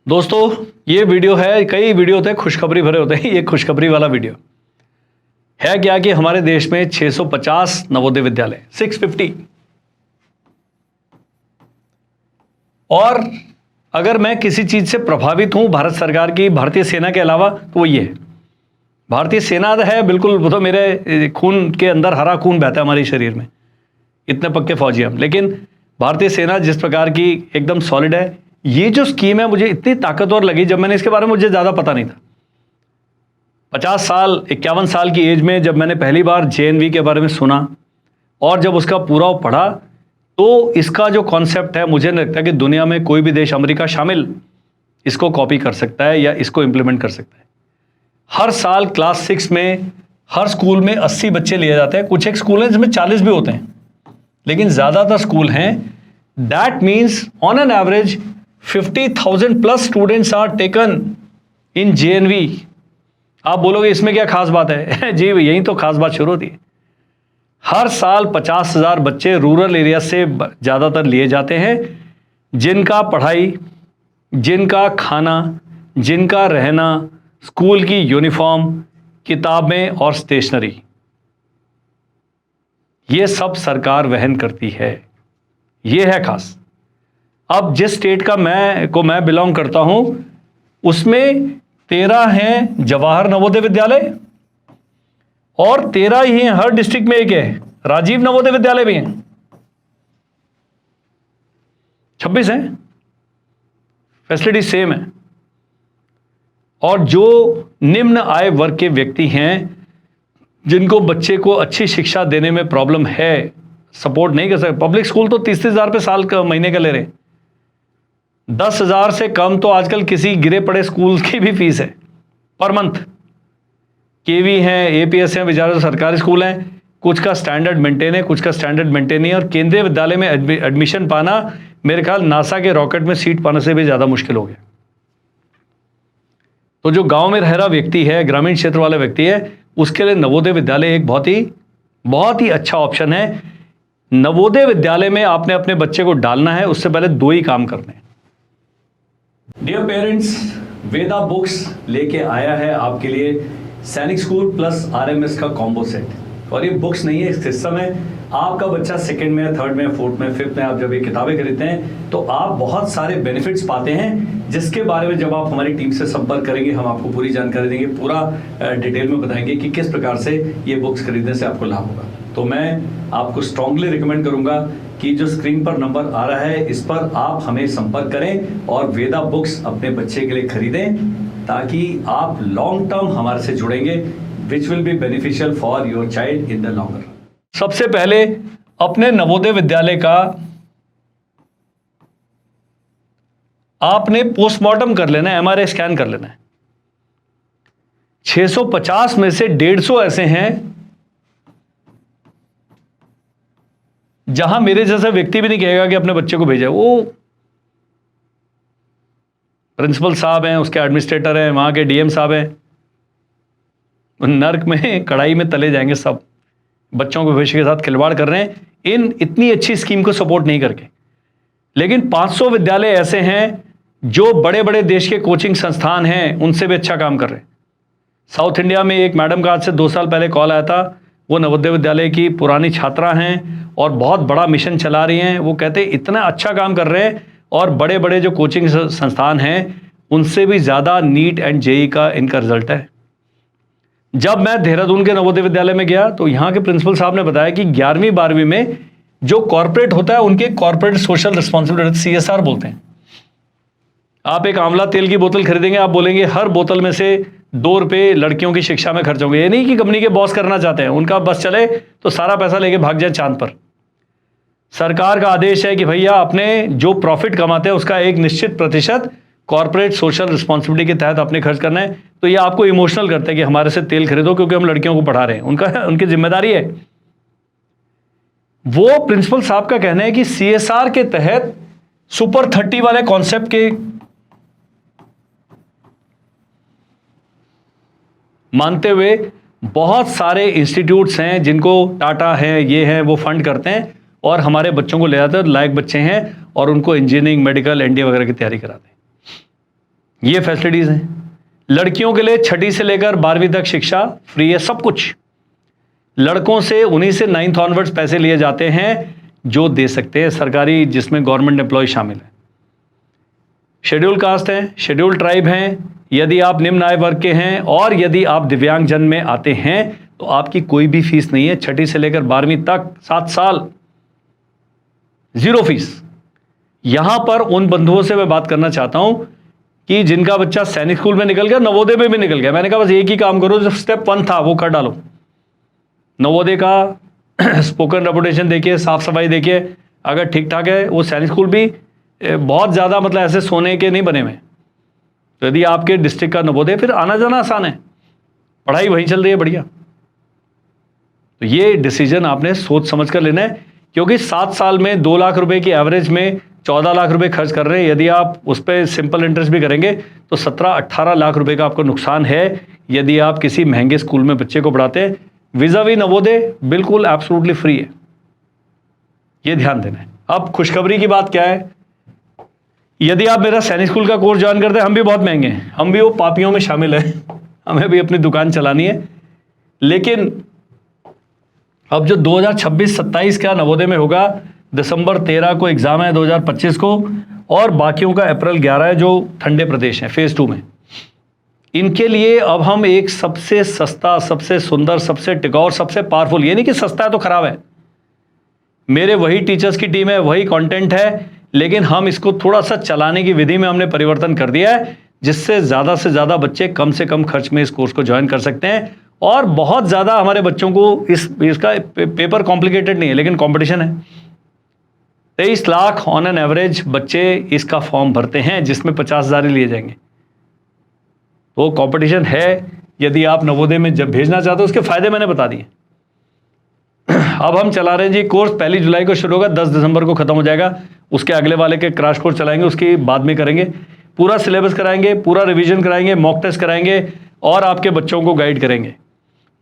दोस्तों ये वीडियो है, कई वीडियो होते हैं खुशखबरी भरे होते हैं, ये खुशखबरी वाला वीडियो है क्या कि हमारे देश में 650 नवोदय विद्यालय 650। और अगर मैं किसी चीज से प्रभावित हूं भारत सरकार की, भारतीय सेना के अलावा, तो वो ये है। भारतीय सेना है बिल्कुल, वो तो मेरे खून के अंदर हरा खून बहता है हमारे शरीर में, इतने पक्के फौजी हम। लेकिन भारतीय सेना जिस प्रकार की एकदम सॉलिड है, ये जो स्कीम है मुझे इतनी ताकतवर लगी। जब मैंने इसके बारे में, मुझे ज्यादा पता नहीं था। 50 साल 51 साल की एज में जब मैंने पहली बार जेएनवी के बारे में सुना और जब उसका पूरा पढ़ा, तो इसका जो कॉन्सेप्ट है, मुझे नहीं लगता कि दुनिया में कोई भी देश, अमेरिका शामिल, इसको कॉपी कर सकता है या इसको इंप्लीमेंट कर सकता है। हर साल क्लास 6 में हर स्कूल में 80 बच्चे लिए जाते हैं। कुछ एक स्कूल हैं जिसमें 40 भी होते हैं, लेकिन ज्यादातर स्कूल हैं। That means on an average 50,000 plus students are taken in JNV. आप बोलोगे इसमें क्या खास बात है? जी यही तो खास बात शुरू होती है। हर साल 50,000 बच्चे रूरल एरिया से ज्यादातर लिए जाते हैं, जिनका पढ़ाई, जिनका खाना, जिनका रहना, स्कूल की यूनिफॉर्म, किताबें और स्टेशनरी, ये सब सरकार वहन करती है। ये है खास। अब जिस स्टेट का मैं बिलोंग करता हूं, उसमें 13 हैं जवाहर नवोदय विद्यालय और 13 ही हैं, हर डिस्ट्रिक्ट में एक है राजीव नवोदय विद्यालय भी हैं। 26 हैं, फैसिलिटी सेम है। और जो निम्न आय वर्ग के व्यक्ति हैं, जिनको बच्चे को अच्छी शिक्षा देने में प्रॉब्लम है, सपोर्ट नहीं कर सकते। पब्लिक स्कूल तो 30,000 पे साल का, महीने का ले रहे हैं। 10,000 से कम तो आजकल किसी गिरे पड़े स्कूल की भी फीस है पर मंथ। केवी हैं, एपीएस हैं, बेचारे सरकारी स्कूल हैं, कुछ का स्टैंडर्ड मेंटेन है, कुछ का स्टैंडर्ड मेंटेन नहीं है। और केंद्रीय विद्यालय में एडमिशन पाना, मेरे ख्याल नासा के रॉकेट में सीट पाने से भी ज्यादा मुश्किल हो गया। तो जो गांव में रह रहा व्यक्ति है, ग्रामीण क्षेत्र वाला व्यक्ति है, उसके लिए नवोदय विद्यालय एक बहुत ही अच्छा ऑप्शन है। नवोदय विद्यालय में आपने अपने बच्चे को डालना है, उससे पहले 2 ही काम करने हैं। डियर पेरेंट्स, वेदा बुक्स लेके आया है आपके लिए सैनिक स्कूल प्लस आरएमएस का कॉम्बो सेट। और ये बुक्स नहीं है, सिस्टम है। आपका बच्चा 2nd में, 3rd में, 4th में, 5th में आप जब ये किताबें खरीदते हैं तो आप बहुत सारे बेनिफिट्स पाते हैं, जिसके बारे में जब आप हमारी टीम से संपर्क करेंगे, हम आपको पूरी जानकारी देंगे, पूरा डिटेल में बताएंगे कि किस प्रकार से ये बुक्स खरीदने से आपको लाभ होगा। तो मैं आपको स्ट्रांगली रिकमेंड करूंगा कि जो स्क्रीन पर नंबर आ रहा है, इस पर आप हमें संपर्क करें और वेदा बुक्स अपने बच्चे के लिए खरीदें, ताकि आप लॉन्ग टर्म हमारे से जुड़ेंगे, which will be beneficial for your child in the long run. सबसे पहले अपने नवोदय विद्यालय का आपने पोस्टमार्टम कर लेना है, एमआरआई स्कैन कर लेना है। 650 में से 150 ऐसे हैं जहां मेरे जैसा व्यक्ति भी नहीं कहेगा कि अपने बच्चे को भेजा। वो प्रिंसिपल साहब हैं, उसके एडमिनिस्ट्रेटर हैं, वहां के डीएम साहब हैं, नर्क में, कड़ाई में तले जाएंगे सब। बच्चों के भविष्य के साथ खिलवाड़ कर रहे हैं इन इतनी अच्छी स्कीम को सपोर्ट नहीं करके। लेकिन 500 विद्यालय ऐसे हैं जो बड़े बड़े देश के कोचिंग संस्थान हैं, उनसे भी अच्छा काम कर रहे हैं। साउथ इंडिया में एक मैडम का आज से 2 साल पहले कॉल आया था। वो नवोदय विद्यालय की पुरानी छात्रा हैं और बहुत बड़ा मिशन चला रही हैं। वो कहते हैं इतना अच्छा काम कर रहे हैं और बड़े बड़े जो कोचिंग संस्थान हैं, उनसे भी ज़्यादा नीट एंड जेई का इनका रिजल्ट है। जब मैं देहरादून के नवोदय विद्यालय में गया तो यहाँ के प्रिंसिपल साहब ने बताया कि 11वीं 12वीं में जो कॉर्पोरेट होता है, उनके कॉर्पोरेट सोशल रिस्पॉन्सिबिलिटी, सीएसआर बोलते हैं। आप एक आंवला तेल की बोतल खरीदेंगे, आप बोलेंगे हर बोतल में से 2 रुपये लड़कियों की शिक्षा में खर्च होंगे। ये नहीं कि कंपनी के बॉस करना चाहते हैं, उनका बस चले तो सारा पैसा लेके भाग जाए चांद पर। सरकार का आदेश है कि भैया अपने जो प्रॉफिट कमाते हैं उसका एक निश्चित प्रतिशत कॉर्पोरेट सोशल रिस्पॉन्सिबिलिटी के तहत अपने खर्च करना है। तो ये आपको इमोशनल करता है कि हमारे से तेल खरीदो, क्योंकि हम लड़कियों को पढ़ा रहे हैं, उनकी जिम्मेदारी है। वो प्रिंसिपल साहब का कहना है कि सीएसआर के तहत सुपर 30 वाले कॉन्सेप्ट के मानते हुए बहुत सारे इंस्टीट्यूट्स हैं जिनको टाटा है, ये हैं, वो फंड करते हैं और हमारे बच्चों को ले जाते हैं। लायक बच्चे हैं और उनको इंजीनियरिंग, मेडिकल, एनडीए वगैरह की तैयारी कराते हैं। ये फैसिलिटीज़ हैं। लड़कियों के लिए 6ठी से लेकर 12वीं तक शिक्षा फ्री है, सब कुछ। लड़कों से 19 से 9th ऑनवर्ड्स पैसे लिए जाते हैं जो दे सकते हैं सरकारी, जिसमें गवर्नमेंट एम्प्लॉय शामिल है। शेड्यूल कास्ट हैं, शेड्यूल ट्राइब हैं, यदि आप निम्न आय वर्ग के हैं और यदि आप दिव्यांगजन में आते हैं तो आपकी कोई भी फीस नहीं है। 6ठी से लेकर 12वीं तक 7 साल 0 फीस। यहां पर उन बंधुओं से मैं बात करना चाहता हूं कि जिनका बच्चा सैनिक स्कूल में निकल गया, नवोदय में भी निकल गया, मैंने कहा बस एक ही काम करो, जो स्टेप 1 था वो कर डालो। नवोदय का स्पोकन रेपुटेशन देखिए, साफ सफाई देखिए, अगर ठीक ठाक है। वो सैनिक स्कूल भी बहुत ज़्यादा मतलब ऐसे सोने के नहीं बने हुए। तो यदि आपके डिस्ट्रिक्ट का नवोदय, फिर आना जाना आसान है, पढ़ाई वहीं चल रही है बढ़िया। तो ये डिसीजन आपने सोच समझ कर लेना है, क्योंकि 7 साल में 2 लाख रुपए की एवरेज में 14 लाख रुपए खर्च कर रहे हैं। यदि आप उस पर सिंपल इंटरेस्ट भी करेंगे तो 17-18 लाख रुपए का आपको नुकसान है यदि आप किसी महंगे स्कूल में बच्चे को पढ़ाते हैं। विज़ावी नवोदय बिल्कुल एब्सोल्युटली फ्री है, ये ध्यान देना है। अब खुशखबरी की बात क्या है, यदि आप मेरा सैनिक स्कूल का कोर्स ज्वाइन करते हैं, हम भी बहुत महंगे हैं, हम भी वो पापियों में शामिल हैं, हमें भी अपनी दुकान चलानी है। लेकिन अब जो 2026-27 का नवोदय में होगा, दिसंबर 13 को एग्जाम है 2025 को, और बाकियों का अप्रैल 11 है, जो ठंडे प्रदेश हैं फेज 2 में। इनके लिए अब हम एक सबसे सस्ता, सबसे सुंदर, सबसे टिकाऊ, सबसे पावरफुल, ये नहीं कि सस्ता है तो खराब है, मेरे वही टीचर्स की टीम है, वही कंटेंट है, लेकिन हम इसको थोड़ा सा चलाने की विधि में हमने परिवर्तन कर दिया है, जिससे ज़्यादा से ज़्यादा बच्चे कम से कम खर्च में इस कोर्स को ज्वाइन कर सकते हैं। और बहुत ज़्यादा हमारे बच्चों को इसका पेपर कॉम्प्लिकेटेड नहीं है, लेकिन कंपटीशन है। 23 लाख ऑन एन एवरेज बच्चे इसका फॉर्म भरते हैं, जिसमें 50,000 ही लिए जाएंगे। तो कंपटीशन है। यदि आप नवोदय में जब भेजना चाहते हो, उसके फायदे मैंने बता दिए। अब हम चला रहे हैं जी कोर्स, 1 जुलाई को शुरू होगा, 10 दिसंबर को खत्म हो जाएगा। उसके अगले वाले के क्रैश कोर्स चलाएंगे, उसकी बाद में करेंगे। पूरा सिलेबस कराएंगे, पूरा रिवीजन कराएंगे, मॉक टेस्ट कराएंगे और आपके बच्चों को गाइड करेंगे।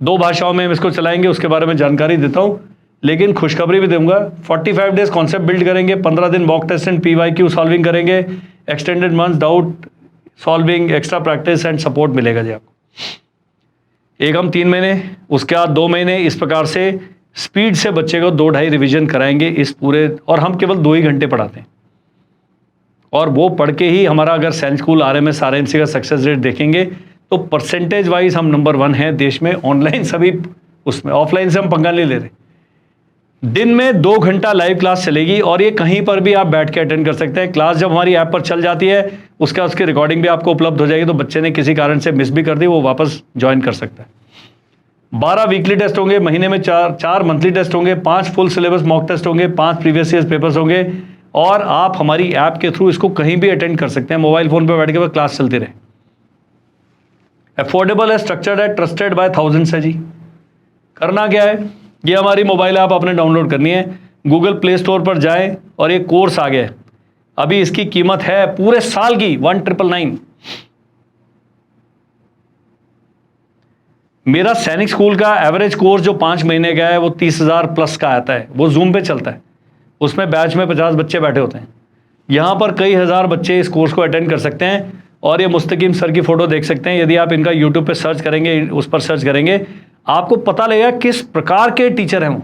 2 भाषाओं में हम इसको चलाएंगे, उसके बारे में जानकारी देता हूँ। लेकिन खुशखबरी भी दूंगा, 45 डेज कॉन्सेप्ट बिल्ड करेंगे, 15 दिन mock test and PYQ solving करेंगे, extended month doubt solving, extra practice and support मिलेगा जी आपको। एक हम 3 महीने, उसके बाद 2 महीने, इस प्रकार से स्पीड से बच्चे को 2-2.5 रिवीजन कराएंगे इस पूरे, और हम केवल 2 ही घंटे पढ़ाते हैं। और वो पढ़ के ही हमारा, अगर सैनिक स्कूल RMS RNC का सक्सेस रेट देखेंगे तो परसेंटेज वाइज हम नंबर 1 हैं देश में। ऑनलाइन सभी उसमें, ऑफलाइन से हम पंगा नहीं ले रहे। दिन में 2 घंटा लाइव क्लास चलेगी और ये कहीं पर भी आप बैठ के अटेंड कर सकते हैं। क्लास जब हमारी ऐप पर चल जाती है, उसकी रिकॉर्डिंग भी आपको उपलब्ध हो जाएगी, तो बच्चे ने किसी कारण से मिस भी कर दी, वो वापस ज्वाइन कर सकता है। 12 वीकली टेस्ट होंगे, महीने में 4 मंथली टेस्ट होंगे, 5 फुल सिलेबस मॉक टेस्ट होंगे, 5 प्रीवियस ईयर पेपर्स होंगे, और आप हमारी ऐप के थ्रू इसको कहीं भी अटेंड कर सकते हैं। मोबाइल फोन पे बैठ के क्लास चलती रहे। अफोर्डेबल है, स्ट्रक्चर्ड है, ट्रस्टेड बाय थाउजेंड्स है जी। करना क्या है, ये हमारी मोबाइल ऐप आपने डाउनलोड करनी है, गूगल प्ले स्टोर पर जाएं और ये कोर्स आ गया है। अभी इसकी कीमत है पूरे साल की 1999। मेरा सैनिक स्कूल का एवरेज कोर्स जो 5 महीने का है वो 30,000 प्लस का आता है, वो जूम पे चलता है। उसमें बैच में 50 बच्चे बैठे होते हैं। यहाँ पर कई हज़ार बच्चे इस कोर्स को अटेंड कर सकते हैं। और ये मुस्तकीम सर की फ़ोटो देख सकते हैं, यदि आप इनका यूट्यूब पे सर्च करेंगे, उस पर सर्च करेंगे, आपको पता लगेगा किस प्रकार के टीचर हैं वो।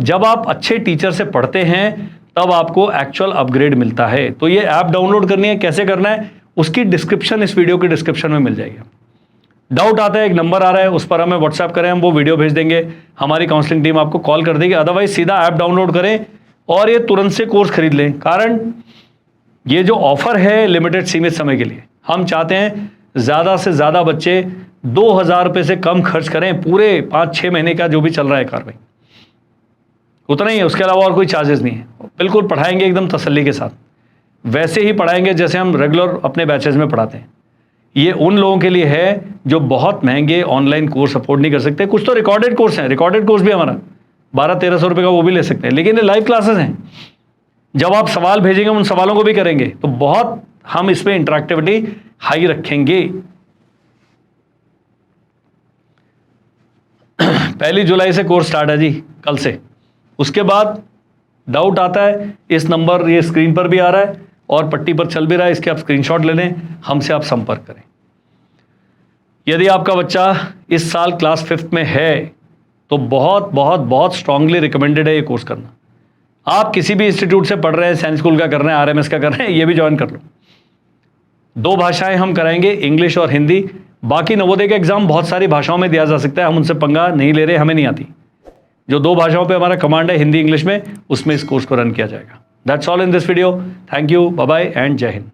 जब आप अच्छे टीचर से पढ़ते हैं तब आपको एक्चुअल अपग्रेड मिलता है। तो ये ऐप डाउनलोड करनी है, कैसे करना है, उसकी डिस्क्रिप्शन इस वीडियो के डिस्क्रिप्शन में मिल जाएगी। डाउट आता है, एक नंबर आ रहा है, उस पर हमें व्हाट्सएप करें, हम वो वीडियो भेज देंगे, हमारी काउंसलिंग टीम आपको कॉल कर देगी। अदरवाइज सीधा ऐप डाउनलोड करें और ये तुरंत से कोर्स खरीद लें। कारण ये जो ऑफर है लिमिटेड सीमित समय के लिए, हम चाहते हैं ज़्यादा से ज़्यादा बच्चे 2,000 रुपये से कम खर्च करें पूरे 5-6 महीने का जो भी चल रहा है कार्रवाई, उतना ही है, उसके अलावा और कोई चार्जेस नहीं है। बिल्कुल पढ़ाएंगे एकदम तसल्ली के साथ, वैसे ही पढ़ाएंगे जैसे हम रेगुलर अपने बैचेज में पढ़ाते हैं। ये उन लोगों के लिए है जो बहुत महंगे ऑनलाइन कोर्स अफोर्ड नहीं कर सकते। कुछ तो रिकॉर्डेड कोर्स हैं, रिकॉर्डेड कोर्स भी हमारा 1200-1300 रुपये का वो भी ले सकते हैं, लेकिन ये लाइव क्लासेस हैं। जब आप सवाल भेजेंगे उन सवालों को भी करेंगे, तो बहुत हम इसमें इंटरेक्टिविटी हाई रखेंगे। 1 जुलाई से कोर्स स्टार्ट है जी, कल से। उसके बाद डाउट आता है, इस नंबर ये स्क्रीन पर भी आ रहा है, और पट्टी पर चल भी रहा है, इसके आप स्क्रीनशॉट ले लें, हमसे आप संपर्क करें। यदि आपका बच्चा इस साल क्लास 5th में है तो बहुत बहुत बहुत स्ट्रांगली रिकमेंडेड है ये कोर्स करना। आप किसी भी इंस्टीट्यूट से पढ़ रहे हैं, सैनिक स्कूल का कर रहे हैं, आरएमएस का कर रहे हैं, ये भी ज्वाइन कर लो। 2 भाषाएं हम कराएंगे, इंग्लिश और हिंदी। बाकी नवोदय का एग्जाम बहुत सारी भाषाओं में दिया जा सकता है, हम उनसे पंगा नहीं ले रहे, हमें नहीं आती। जो 2 भाषाओं पे हमारा कमांड है, हिंदी इंग्लिश में, उसमें इस कोर्स को रन किया जाएगा। That's all in this video. Thank you, bye bye and जय हिंद।